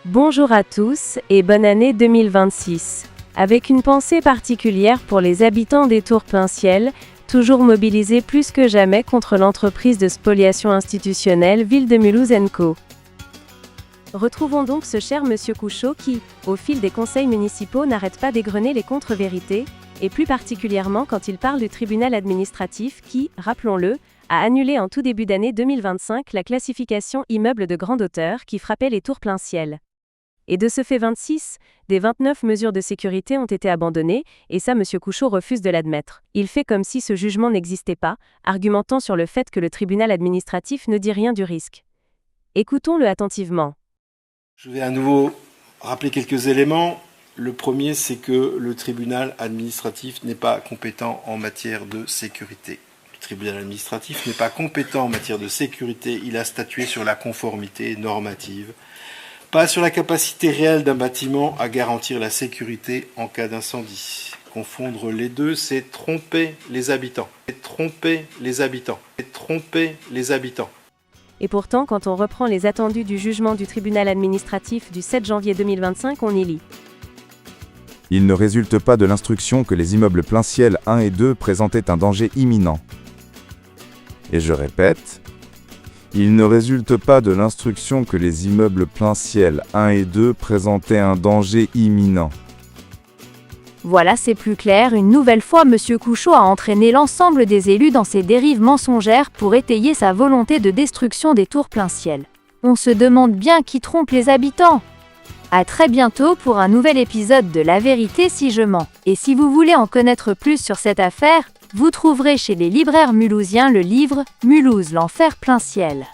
Bonjour à tous et bonne année 2026. Avec une pensée particulière pour les habitants des Tours Plein-Ciel, toujours mobilisés plus que jamais contre l'entreprise de spoliation institutionnelle Ville de Mulhouse & Co. Retrouvons donc ce cher monsieur Couchot qui, au fil des conseils municipaux, n'arrête pas d'égrener les contre-vérités, et plus particulièrement quand il parle du tribunal administratif qui, rappelons-le, a annulé en tout début d'année 2025 la classification immeuble de grande hauteur qui frappait les Tours Plein-Ciel. Et de ce fait 26, des 29 mesures de sécurité ont été abandonnées, et ça monsieur Couchot refuse de l'admettre. Il fait comme si ce jugement n'existait pas, argumentant sur le fait que le tribunal administratif ne dit rien du risque. Écoutons-le attentivement. Je vais à nouveau rappeler quelques éléments. Le premier, c'est que le tribunal administratif n'est pas compétent en matière de sécurité. Le tribunal administratif n'est pas compétent en matière de sécurité, il a statué sur la conformité normative, pas sur la capacité réelle d'un bâtiment à garantir la sécurité en cas d'incendie. Confondre les deux, c'est tromper les habitants. C'est tromper les habitants. C'est tromper les habitants. Et pourtant, quand on reprend les attendus du jugement du tribunal administratif du 7 janvier 2025, on y lit. Il ne résulte pas de l'instruction que les immeubles Plein-Ciel 1 et 2 présentaient un danger imminent. Et je répète, il ne résulte pas de l'instruction que les immeubles Plein-Ciel 1 et 2 présentaient un danger imminent. Voilà, c'est plus clair. Une nouvelle fois, monsieur Couchot a entraîné l'ensemble des élus dans ses dérives mensongères pour étayer sa volonté de destruction des Tours Plein-Ciel. On se demande bien qui trompe les habitants. À très bientôt pour un nouvel épisode de La Vérité si je mens. Et si vous voulez en connaître plus sur cette affaire, vous trouverez chez les libraires mulhousiens le livre « Mulhouse, l'enfer Plein-Ciel ».